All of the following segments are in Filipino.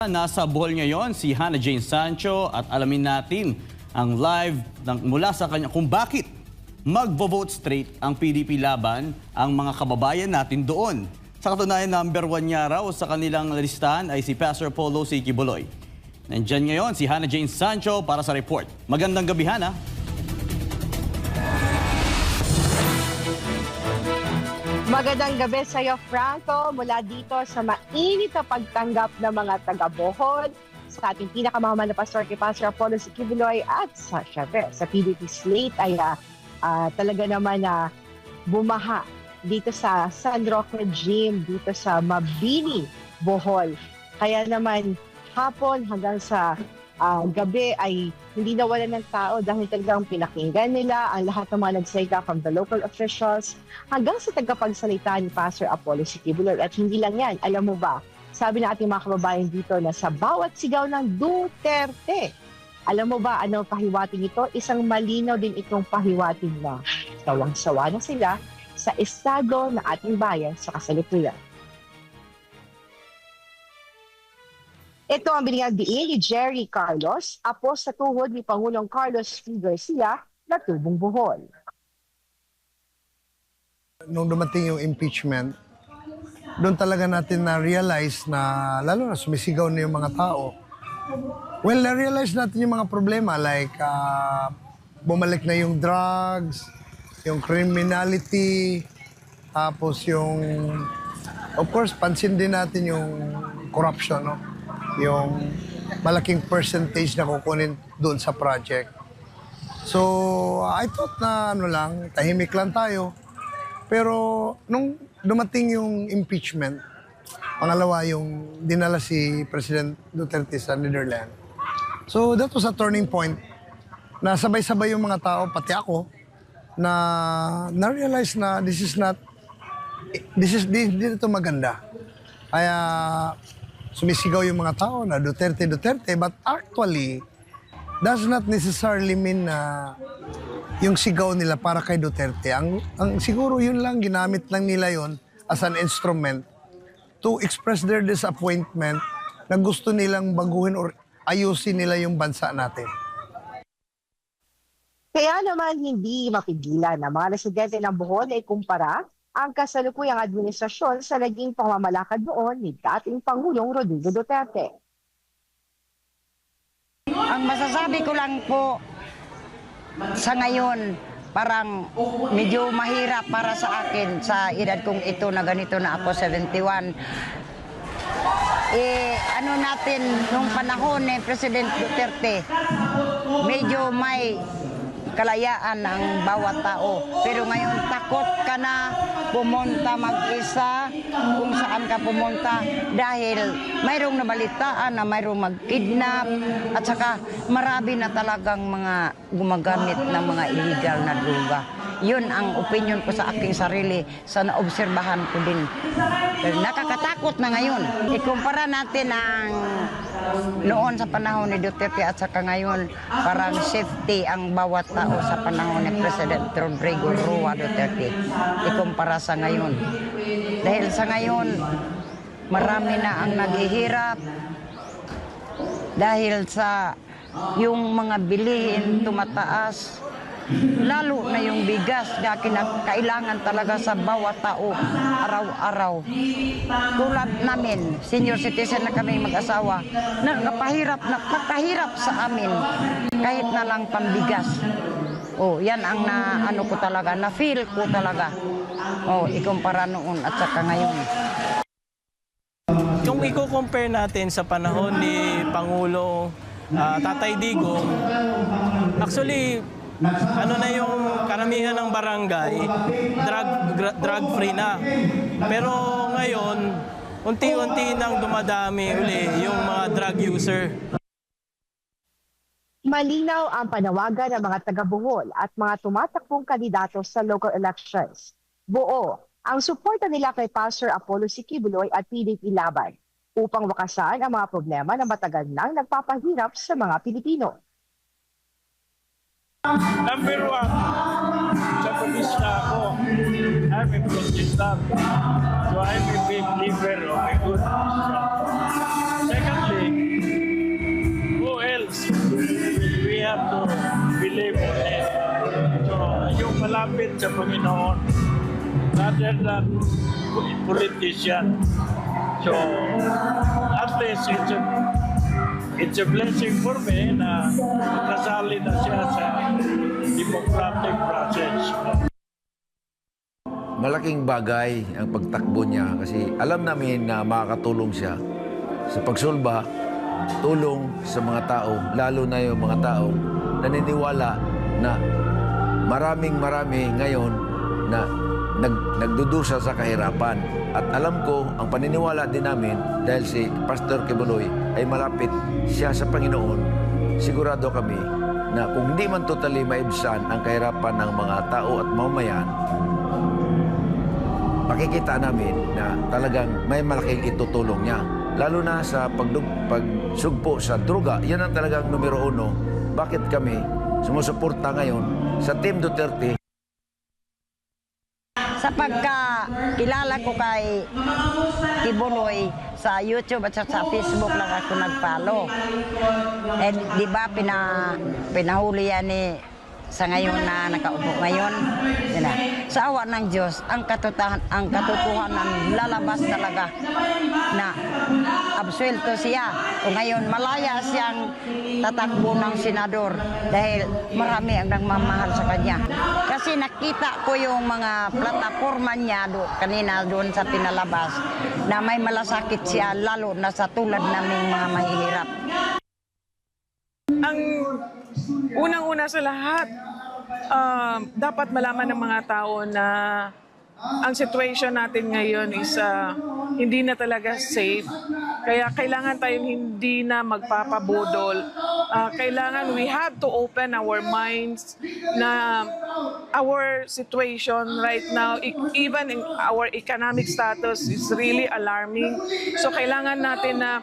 Nasa bowl ngayon si Hannah Jane Sancho at alamin natin ang live mula sa kanya kung bakit magvo-vote straight ang PDP laban ang mga kababayan natin doon. Sa katunayan, #1 niya raw sa kanilang listahan ay si Pastor Polo C. Kibuloy. Nandyan ngayon si Hannah Jane Sancho para sa report. Magandang gabi, Hannah. Magandang gabi sa iyo, Franco, mula dito sa mainit na pagtanggap ng mga taga-Bohol sa ating pinakamahal na pastor kay Pastor Apollo C. Kibuloy at syempre sa PDP slate ay talaga naman na bumaha dito sa San Roque Gym, dito sa Mabini, Bohol. Kaya naman hapon hanggang sa gabi ay hindi nawalan ng tao dahil talagang pinakinggan nila ang lahat ng mga nagsalita from the local officials hanggang sa tagapagsalita ni Pastor Apollo C. Kibuloy. At hindi lang yan, alam mo ba, sabi ng ating mga kababayan dito na sa bawat sigaw ng Duterte, alam mo ba ano pahiwating ito? Isang malinaw din itong pahiwating na sawang-sawa na sila sa estado ng ating bayan sa kasalukuyan. Ito ang binigyang diin ni Jerry Carlos, apo sa tuhod ni Pangulong Carlos P. Garcia na tubong Bohol. Nung dumating yung impeachment, doon talaga natin na-realize na lalo na sumisigaw na yung mga tao. Well, na-realize natin yung mga problema like bumalik na yung drugs, yung criminality, tapos yung, of course, pansin din natin yung corruption, no? Yung malaking percentage na kukunin doon sa project. So, I thought na tahimik lang tayo. Pero nung dumating yung impeachment, pangalawa yung dinala si President Duterte sa Netherlands. So, that was a turning point na sabay-sabay yung mga tao, pati ako, na na-realize na hindi ito maganda. Kaya sumisigaw yung mga tao na Duterte, but actually, does not necessarily mean na yung sigaw nila para kay Duterte. Ang siguro yun lang, ginamit lang nila yon as an instrument to express their disappointment na gusto nilang baguhin or ayusin nila yung bansa natin. Kaya naman hindi mapigilan na mga residente ng Bohol ay kumpara ang kasalukuyang administrasyon sa naging pamamalakad noon ni dating Pangulong Rodrigo Duterte. Ang masasabi ko lang po sa ngayon, parang medyo mahirap para sa akin sa edad kong ito na ganito na ako, 71. Ano natin, nung panahon ni President Duterte, medyo may kalayaan ng bawat tao. Pero ngayon takot ka na pumunta mag-isa kung saan ka pumunta dahil mayroong nabalitaan na mayroong mag-kidnap at saka marami na talagang mga gumagamit ng mga illegal na droga. Yun ang opinion ko sa aking sarili sa naobserbahan ko din. Pero nakakatakot na ngayon. Ikumpara natin ang noon sa panahon ni Duterte at saka ngayon, parang safety ang bawat tao sa panahon ni President Rodrigo Roa Duterte. Ikumpara sa ngayon. Dahil sa ngayon, marami na ang naghihirap dahil sa yung mga bilihin tumataas. Lalo na yung bigas na kailangan talaga sa bawat tao araw-araw. Tulad namin, senior citizen na kami mag-asawa, napakahirap sa amin kahit na lang pambigas. Oh, yan ang ano ko talaga, na-feel ko talaga. Oh, ikumpara noon at saka ngayon. Kung i-compare natin sa panahon ni Pangulo Tatay Digong, actually, ano na yung karamihan ng barangay, drug-free na. Pero ngayon, unti-unti nang dumadami uli yung mga drug user. Malinaw ang panawagan ng mga taga-Bohol at mga tumatakbong kandidato sa local elections. Buo ang suporta nila kay Pastor Apollo C. Kibuloy at PDP laban upang wakasan ang mga problema na matagal nang nagpapahirap sa mga Pilipino. Number 1, sa probinsya ako, I'm a Protestant. So I'm a big believer of a good Christian. Secondly, lumapit sa Panginoon rather than politician. So, at least it's a blessing for me na kasali na siya sa democratic process. Malaking bagay ang pagtakbo niya kasi alam namin na makakatulong siya sa pagsulba, tulong sa mga tao, lalo na yung mga tao naniniwala na marami ngayon na nagdudusa sa kahirapan. At alam ko, ang paniniwala din namin dahil si Pastor Kibuloy ay malapit siya sa Panginoon, sigurado kami na kung hindi man totally maibsan ang kahirapan ng mga tao at mamamayan, makikita namin na talagang may malaking itutulong niya. Lalo na sa pagsugpo sa droga, yan ang talagang numero 1. Bakit kami sumusuporta ngayon sa Team Duterte? Sa pagkakilala ko kay Kibuloy sa YouTube at sa Facebook lang ako nag-follow. Eh, di ba pinahuli yan sa ngayon na nakaupo ngayon? Yan na. Sa awa ng Diyos, ang katotohanan lalabas talaga na absuelto siya. O ngayon, malaya siyang tatakbo ng senador dahil marami ang nagmamahal sa kanya. Kasi nakita ko yung mga plataforma niya kanina doon sa pinalabas na may malasakit siya lalo na sa tulad naming mga mahihirap. Ang unang-una sa lahat, dapat malaman ng mga tao na ang situation natin ngayon is hindi na talaga safe. Kaya kailangan tayong hindi na magpapabudol. Kailangan we have to open our minds na our situation right now, even in our economic status is really alarming. So kailangan natin na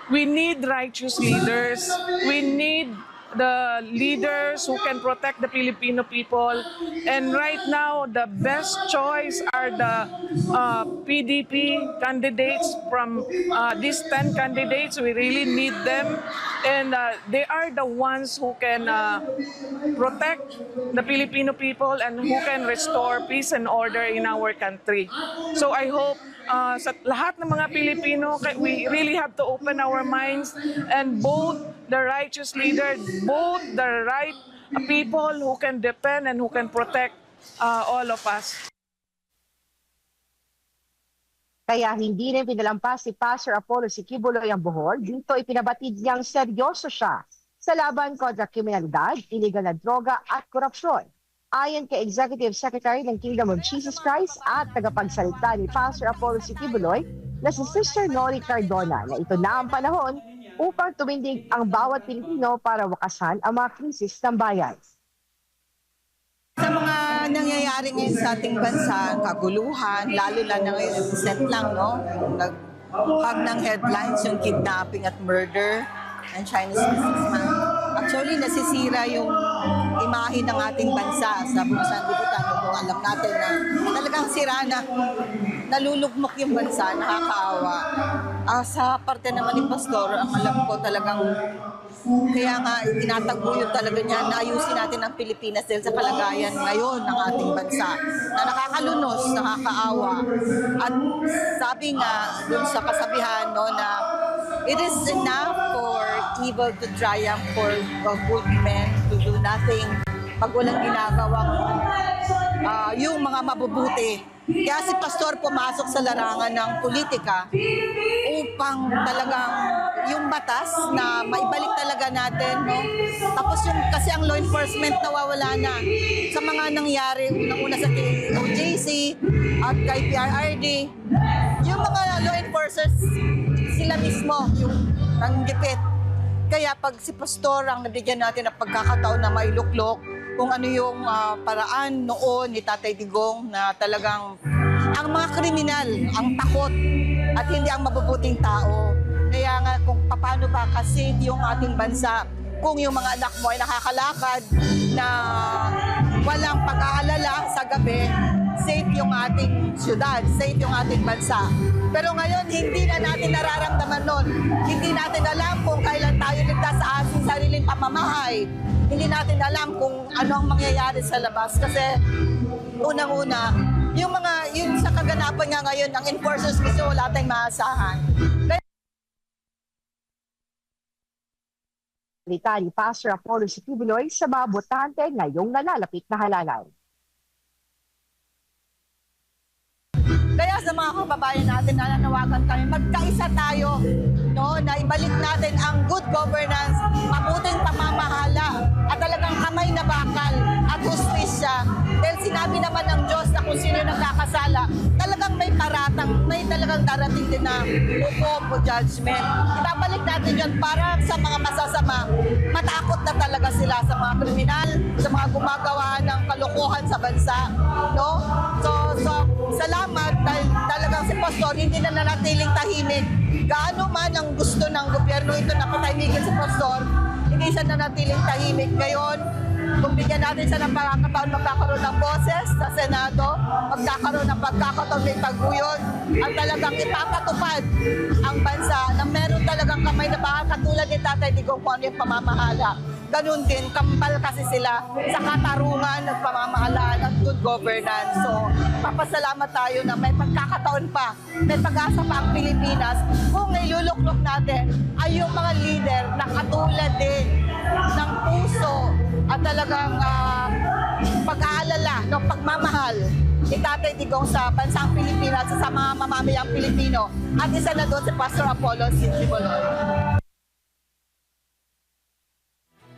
we need righteous leaders. We need the leaders who can protect the Filipino people. And right now, the best choice are the PDP candidates from these 10 candidates. We really need them. And they are the ones who can protect the Filipino people and who can restore peace and order in our country. So I hope sa lahat ng mga Pilipino, we really have to open our minds and vote the righteous leader, both the right people who can defend and who can protect all of us. Kaya hindi rin pinalampas si Pastor Apollo si Kibuloy ang buhol. Dito ipinabatid niyang seryoso siya sa laban kontra kriminalidad, iligal na droga at korupsyon. Ayon kay Executive Secretary ng Kingdom of Jesus Christ at tagapagsalita ni Pastor Apollo si Kibuloy na si Sister Nori Cardona na ito na ang panahon upang tumindig ang bawat Pilipino para wakasan ang mga krisis ng bayan. Sa mga nangyayari ngayon sa ating bansa, kaguluhan, lalo na ngayon, recent lang, no? Nag-hug ng headlines yung kidnapping at murder ng Chinese businessman. Actually, nasisira yung imahe ng ating bansa sa buong sanlibutan. Kung alam natin na talagang sira na, nalulugmok yung bansa, nakakaawa. Sa parte naman ni Pastor, ang alam ko talagang kaya nga tinataguyod talaga niya na ayusin natin ang Pilipinas dahil sa kalagayan ngayon ng ating bansa na nakakalunos, nakakaawa. At sabi nga dun sa kasabihan, no, na it is enough for evil to triumph, for good men to do nothing pag walang ginagawang yung mga mabubuti. Kaya si Pastor pumasok sa larangan ng politika upang talagang yung batas na maibalik talaga natin, no? Tapos yung, kasi ang law enforcement nawawala na sa mga nangyari, unang-una sa OJC at kay PRRD. Yung mga law enforcers, sila mismo yung nanggipit. Kaya pag si Pastor ang nabigyan natin ng pagkakataon na mailuklok kung ano yung paraan noon ni Tatay Digong na talagang ang mga kriminal ang takot at hindi ang mabubuting tao. Kaya nga kung paano ba kasi yung ating bansa, kung yung mga anak mo ay nakakalakad na walang pag-aalala sa gabi, safe yung ating syudad, safe yung ating bansa. Pero ngayon, hindi na natin nararamdaman nun. Hindi natin alam kung kailan tayo ligtas sa ating sariling pamamahay. Hindi hindi natin alam kung ano ang mangyayari sa labas. Kasi unang-una, yung sa kaganapan nga ngayon, ang enforcers gusto wala tayong maasahan. Salita ni Pastor Apollo Siquibuloy sa mga botante ngayong nalalapit na halalan. Kaya sa mga kababayan natin, nananawagan kami, magkaisa tayo, no, na ibalik natin ang good governance, mabuting pamamahala, at talagang kamay na bakal at hustisya. Dahil sinabi naman ng Diyos na kung sino nagkakasala, talagang may paratang, may talagang darating din na hukom o judgment. Ibabalik natin yun para sa mga masasama, matakot na talaga sila sa mga kriminal, sa mga gumagawa ng kalokohan sa bansa. No? So salamat dahil talagang si Pastor hindi na nanatiling tahimik. Gaano man ang gusto ng gobyerno ito na patahimikin si Pastor, hindi siya nanatiling tahimik. Ngayon, kung bigyan natin siya ng pagkakataon, magkakaroon ng boses sa Senado, magkakaroon ng pagkakataon may pagbuyon, at talagang ipapatupad ang bansa na meron talagang kamay na bakal katulad ni Tatay Digong kung ano yung pamamahala. Ganun din, kambal kasi sila sa katarungan at pamamahalaan at good governance. So, papasalamat tayo na may pagkakataon pa, may pag-asa pa ang Pilipinas kung iluluklok natin ay yung mga leader na katulad din ng puso at talagang pag-aalala, ng pagmamahal ni Tatay Digong sa bansang Pilipinas sa mga mamamayang Pilipino. At isa na doon si Pastor Apollo Siquibuloy.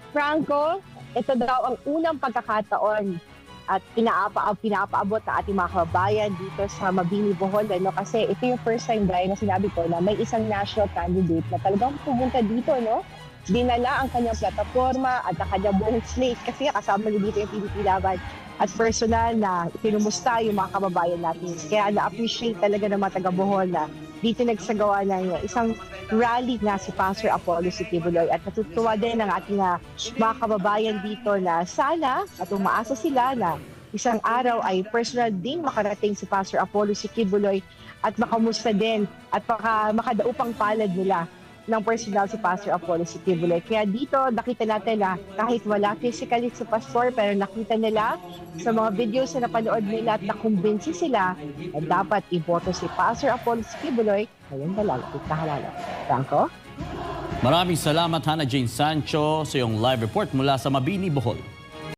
Franco, ito daw ang unang pagkakataon at pinapaabot ng ating mga kababayan dito sa Mabini, Bohol. No? Kasi ito yung first time, Brian, na sinabi ko na may isang national candidate na talagang pumunta dito, no? Dinala ang kanyang plataforma at ang kanyang buong slate kasi kasama niya dito yung PDP Laban at personal na pinumusta yung mga kababayan natin. Kaya na-appreciate talaga ng mga taga-Bohol na dito nagsagawa ng isang rally na si Pastor Apollo Siquibuloy at natutuwa din ang ating mga kababayan dito na sana at umaasa sila na isang araw ay personal ding makarating si Pastor Apollo Siquibuloy at makamusta din at makadaupang palad nila ng personal si Pastor Apollo Siquibuloy. Kaya dito nakita natin na kahit wala physically si Pastor pero nakita nila sa mga videos na napanood nila at nakumbinsi sila na dapat iboto si Pastor Apollo Siquibuloy ngayong nalalapit na halalan. Franco? Maraming salamat Hannah Jane Sancho sa iyong live report mula sa Mabini, Bohol.